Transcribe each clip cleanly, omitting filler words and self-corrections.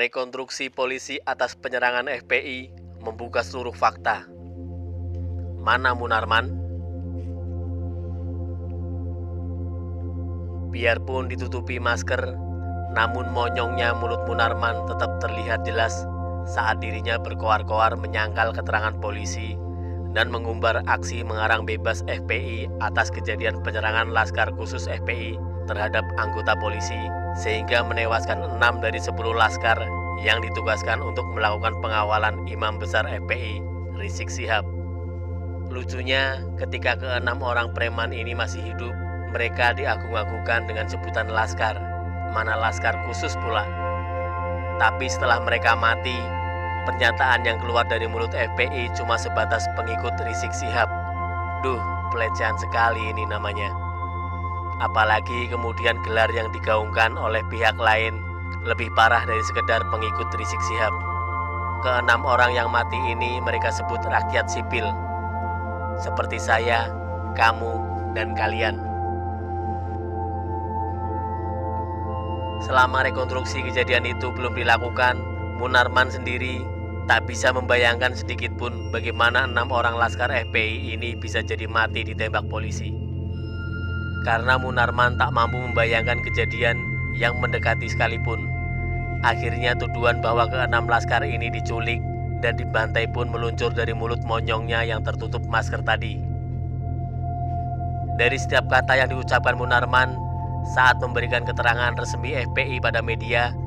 Rekonstruksi polisi atas penyerangan FPI membuka seluruh fakta. Mana Munarman? Biarpun ditutupi masker, namun monyongnya mulut Munarman tetap terlihat jelas saat dirinya berkoar-koar menyangkal keterangan polisi dan mengumbar aksi mengarang bebas FPI atas kejadian penyerangan Laskar Khusus FPI terhadap anggota polisi, sehingga menewaskan 6 dari 10 laskar yang ditugaskan untuk melakukan pengawalan Imam Besar FPI, Rizik Syihab. Lucunya, ketika ke-6 orang preman ini masih hidup, mereka diagung-agungkan dengan sebutan laskar, mana Laskar Khusus pula. Tapi setelah mereka mati, pernyataan yang keluar dari mulut FPI cuma sebatas pengikut Rizik Syihab. Duh, pelecehan sekali ini namanya. Apalagi kemudian gelar yang digaungkan oleh pihak lain lebih parah dari sekedar pengikut Rizik Syihab. Ke-6 orang yang mati ini mereka sebut rakyat sipil, seperti saya, kamu, dan kalian. Selama rekonstruksi kejadian itu belum dilakukan, Munarman sendiri tak bisa membayangkan sedikit pun bagaimana 6 orang laskar FPI ini bisa jadi mati ditembak polisi. Karena Munarman tak mampu membayangkan kejadian yang mendekati sekalipun. Akhirnya tuduhan bahwa ke-6 laskar ini diculik dan dibantai pun meluncur dari mulut monyongnya yang tertutup masker tadi. Dari setiap kata yang diucapkan Munarman saat memberikan keterangan resmi FPI pada media,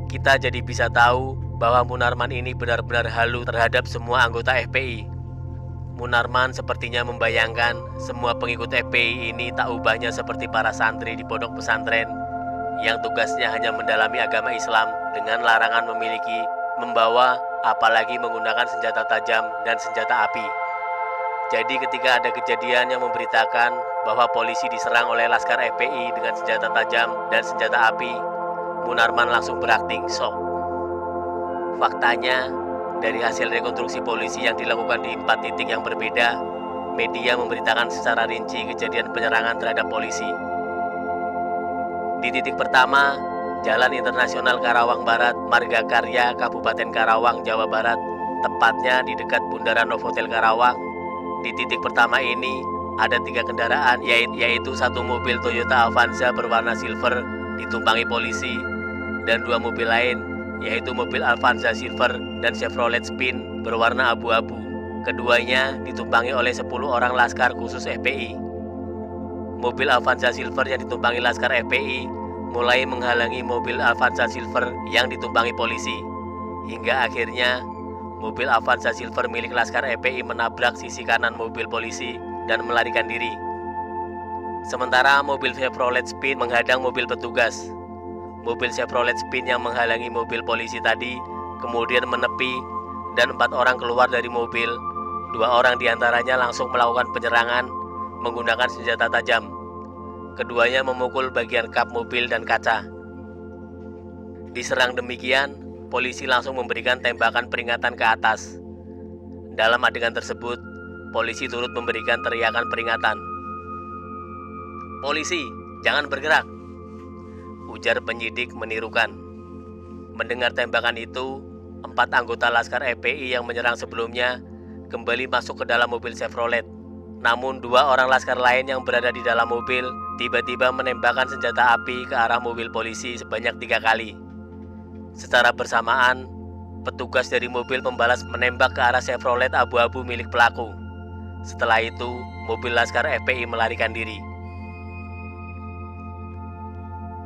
kita jadi bisa tahu bahwa Munarman ini benar-benar halu terhadap semua anggota FPI. Munarman sepertinya membayangkan semua pengikut FPI ini tak ubahnya seperti para santri di pondok pesantren yang tugasnya hanya mendalami agama Islam dengan larangan memiliki, membawa, apalagi menggunakan senjata tajam dan senjata api. Jadi ketika ada kejadian yang memberitakan bahwa polisi diserang oleh laskar FPI dengan senjata tajam dan senjata api, Munarman langsung berakting shock. Faktanya, dari hasil rekonstruksi polisi yang dilakukan di 4 titik yang berbeda, media memberitakan secara rinci kejadian penyerangan terhadap polisi. Di titik pertama, Jalan Internasional Karawang Barat, Marga Karya, Kabupaten Karawang, Jawa Barat, tepatnya di dekat Bundaran Novotel Karawang. Di titik pertama ini, ada 3 kendaraan, yaitu 1 mobil Toyota Avanza berwarna silver ditumpangi polisi, dan 2 mobil lain, yaitu mobil Avanza Silver dan Chevrolet Spin berwarna abu-abu. Keduanya ditumpangi oleh 10 orang laskar khusus FPI. Mobil Avanza Silver yang ditumpangi laskar FPI mulai menghalangi mobil Avanza Silver yang ditumpangi polisi, hingga akhirnya mobil Avanza Silver milik laskar FPI menabrak sisi kanan mobil polisi dan melarikan diri. Sementara mobil Chevrolet Spin menghadang mobil petugas. Mobil Chevrolet Spin yang menghalangi mobil polisi tadi kemudian menepi dan 4 orang keluar dari mobil. 2 orang diantaranya langsung melakukan penyerangan menggunakan senjata tajam. Keduanya memukul bagian kap mobil dan kaca. Diserang demikian, polisi langsung memberikan tembakan peringatan ke atas. Dalam adegan tersebut, polisi turut memberikan teriakan peringatan. "Polisi, jangan bergerak!" ujar penyidik menirukan. Mendengar tembakan itu, 4 anggota laskar FPI yang menyerang sebelumnya kembali masuk ke dalam mobil Chevrolet. Namun 2 orang laskar lain yang berada di dalam mobil tiba-tiba menembakkan senjata api ke arah mobil polisi sebanyak 3 kali. Secara bersamaan, petugas dari mobil pembalas menembak ke arah Chevrolet abu-abu milik pelaku. Setelah itu, mobil laskar FPI melarikan diri.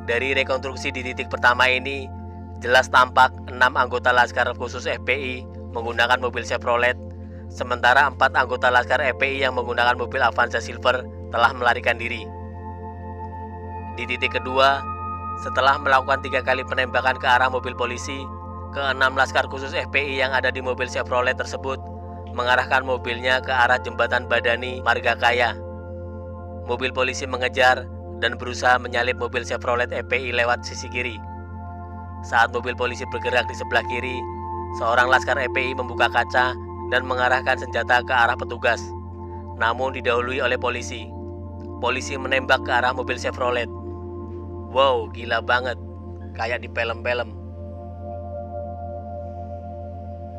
Dari rekonstruksi di titik pertama ini, jelas tampak 6 anggota laskar khusus FPI menggunakan mobil Chevrolet, sementara 4 anggota laskar FPI yang menggunakan mobil Avanza Silver telah melarikan diri. Di titik kedua, setelah melakukan 3 kali penembakan ke arah mobil polisi, ke-6 laskar khusus FPI yang ada di mobil Chevrolet tersebut mengarahkan mobilnya ke arah jembatan Badani Marga Kaya. Mobil polisi mengejar dan berusaha menyalip mobil Chevrolet FPI lewat sisi kiri. Saat mobil polisi bergerak di sebelah kiri, seorang laskar FPI membuka kaca dan mengarahkan senjata ke arah petugas, namun didahului oleh polisi. Polisi menembak ke arah mobil Chevrolet. Wow, gila banget, kayak di film-film.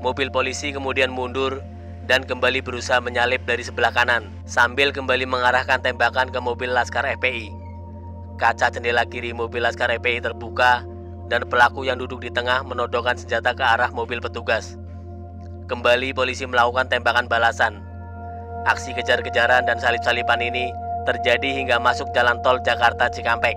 Mobil polisi kemudian mundur dan kembali berusaha menyalip dari sebelah kanan sambil kembali mengarahkan tembakan ke mobil Laskar FPI. Kaca jendela kiri mobil Laskar FPI terbuka dan pelaku yang duduk di tengah menodongkan senjata ke arah mobil petugas. Kembali polisi melakukan tembakan balasan. Aksi kejar-kejaran dan salip-salipan ini terjadi hingga masuk jalan tol Jakarta Cikampek.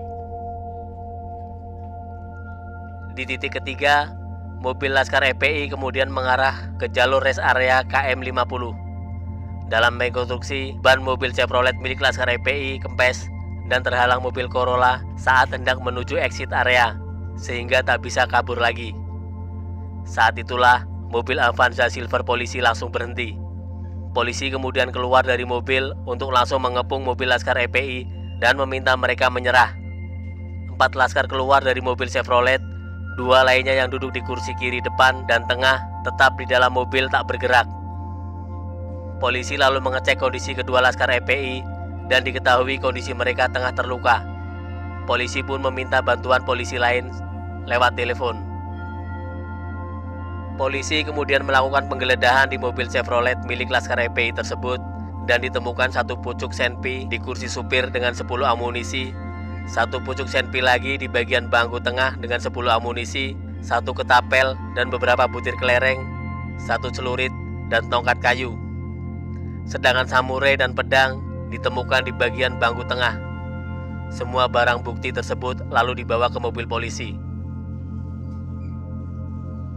Di titik ketiga, mobil Laskar FPI kemudian mengarah ke jalur rest area KM 50. Dalam rekonstruksi, ban mobil Chevrolet milik Laskar FPI kempes dan terhalang mobil Corolla saat hendak menuju exit area, sehingga tak bisa kabur lagi. Saat itulah, mobil Avanza Silver polisi langsung berhenti. Polisi kemudian keluar dari mobil untuk langsung mengepung mobil Laskar FPI dan meminta mereka menyerah. 4 laskar keluar dari mobil Chevrolet, 2 lainnya yang duduk di kursi kiri depan dan tengah tetap di dalam mobil tak bergerak. Polisi lalu mengecek kondisi kedua Laskar FPI dan diketahui kondisi mereka tengah terluka. Polisi pun meminta bantuan polisi lain lewat telepon. Polisi kemudian melakukan penggeledahan di mobil Chevrolet milik Laskar FPI tersebut dan ditemukan 1 pucuk senpi di kursi supir dengan 10 amunisi, 1 pucuk senpi lagi di bagian bangku tengah dengan 10 amunisi, 1 ketapel dan beberapa butir kelereng, 1 celurit dan tongkat kayu. Sedangkan samurai dan pedang ditemukan di bagian bangku tengah. Semua barang bukti tersebut lalu dibawa ke mobil polisi.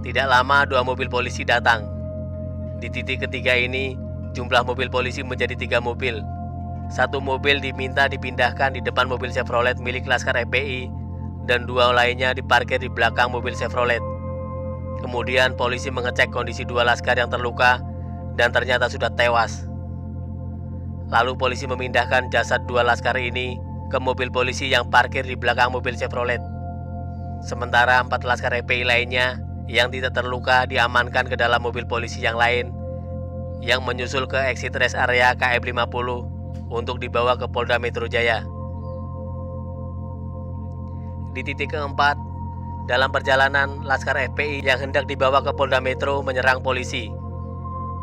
Tidak lama 2 mobil polisi datang. Di titik ketiga ini, jumlah mobil polisi menjadi 3 mobil. 1 mobil diminta dipindahkan di depan mobil Chevrolet milik Laskar FPI dan 2 lainnya diparkir di belakang mobil Chevrolet. Kemudian polisi mengecek kondisi 2 laskar yang terluka dan ternyata sudah tewas. Lalu polisi memindahkan jasad 2 laskar ini ke mobil polisi yang parkir di belakang mobil Chevrolet. Sementara 4 laskar FPI lainnya yang tidak terluka diamankan ke dalam mobil polisi yang lain yang menyusul ke exit rest area KM 50 untuk dibawa ke Polda Metro Jaya. Di titik keempat, dalam perjalanan Laskar FPI yang hendak dibawa ke Polda Metro menyerang polisi.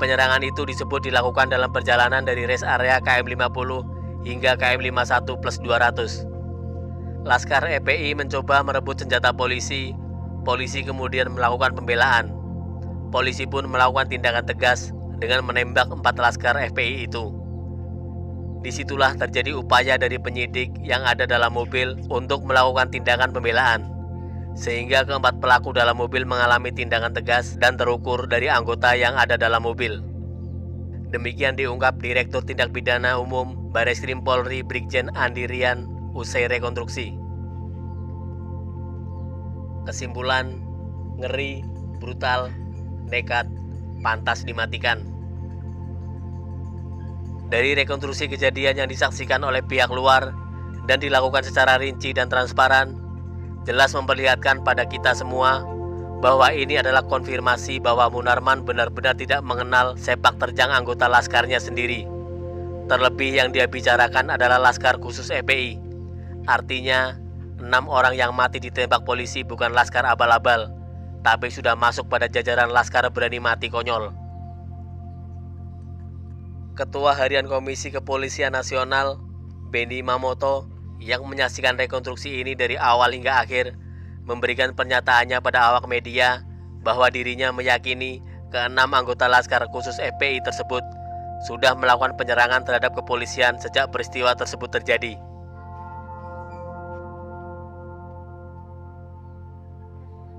Penyerangan itu disebut dilakukan dalam perjalanan dari rest area KM 50 hingga KM 51+200. Laskar FPI mencoba merebut senjata polisi. Polisi kemudian melakukan pembelaan. Polisi pun melakukan tindakan tegas dengan menembak 4 laskar FPI itu. Disitulah terjadi upaya dari penyidik yang ada dalam mobil untuk melakukan tindakan pembelaan, sehingga keempat pelaku dalam mobil mengalami tindakan tegas dan terukur dari anggota yang ada dalam mobil. Demikian diungkap Direktur Tindak Pidana Umum Bareskrim Polri Brigjen Andi Rian usai rekonstruksi. Kesimpulan, ngeri, brutal, nekat, pantas dimatikan. Dari rekonstruksi kejadian yang disaksikan oleh pihak luar dan dilakukan secara rinci dan transparan, jelas memperlihatkan pada kita semua bahwa ini adalah konfirmasi bahwa Munarman benar-benar tidak mengenal sepak terjang anggota laskarnya sendiri. Terlebih yang dia bicarakan adalah Laskar Khusus FPI. Artinya, 6 orang yang mati ditembak polisi bukan laskar abal-abal, tapi sudah masuk pada jajaran laskar berani mati konyol. Ketua Harian Komisi Kepolisian Nasional, Benny Mamoto, yang menyaksikan rekonstruksi ini dari awal hingga akhir, memberikan pernyataannya pada awak media bahwa dirinya meyakini ke-6 anggota Laskar Khusus FPI tersebut sudah melakukan penyerangan terhadap kepolisian sejak peristiwa tersebut terjadi.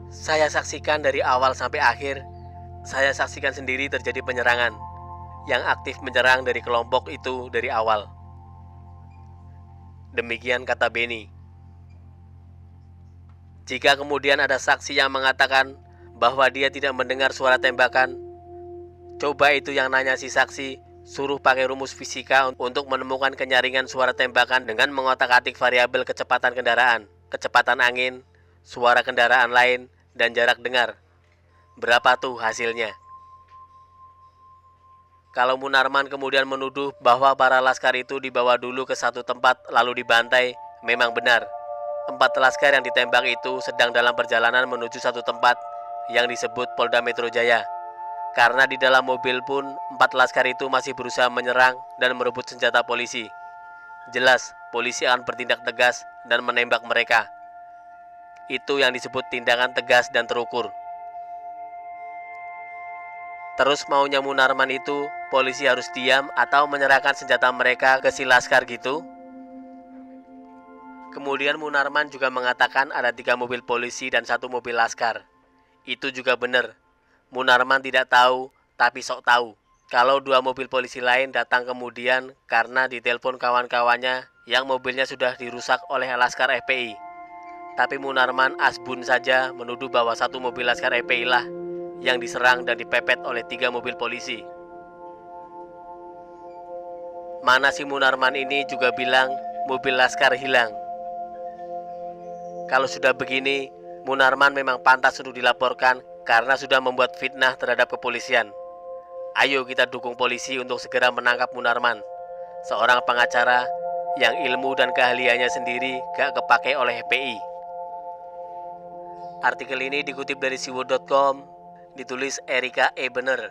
Saya saksikan dari awal sampai akhir, saya saksikan sendiri terjadi penyerangan, yang aktif menyerang dari kelompok itu dari awal. Demikian kata Benny. Jika kemudian ada saksi yang mengatakan bahwa dia tidak mendengar suara tembakan, coba itu yang nanya si saksi, suruh pakai rumus fisika untuk menemukan kenyaringan suara tembakan dengan mengotak-atik variabel kecepatan kendaraan, kecepatan angin, suara kendaraan lain, dan jarak dengar. Berapa tuh hasilnya? Kalau Munarman kemudian menuduh bahwa para laskar itu dibawa dulu ke satu tempat lalu dibantai, memang benar. 4 laskar yang ditembak itu sedang dalam perjalanan menuju satu tempat yang disebut Polda Metro Jaya. Karena di dalam mobil pun 4 laskar itu masih berusaha menyerang dan merebut senjata polisi. Jelas, polisi akan bertindak tegas dan menembak mereka. Itu yang disebut tindakan tegas dan terukur. Terus maunya Munarman itu, polisi harus diam atau menyerahkan senjata mereka ke si laskar gitu? Kemudian Munarman juga mengatakan ada 3 mobil polisi dan 1 mobil laskar. Itu juga benar. Munarman tidak tahu, tapi sok tahu. Kalau 2 mobil polisi lain datang kemudian karena ditelepon kawan-kawannya yang mobilnya sudah dirusak oleh laskar FPI. Tapi Munarman asbun saja menuduh bahwa 1 mobil laskar FPI lah yang diserang dan dipepet oleh 3 mobil polisi. Mana si Munarman ini juga bilang mobil laskar hilang. Kalau sudah begini, Munarman memang pantas untuk dilaporkan karena sudah membuat fitnah terhadap kepolisian. Ayo kita dukung polisi untuk segera menangkap Munarman, seorang pengacara yang ilmu dan keahliannya sendiri gak kepake oleh FPI. Artikel ini dikutip dari siwo.com, ditulis Erika E. Bener.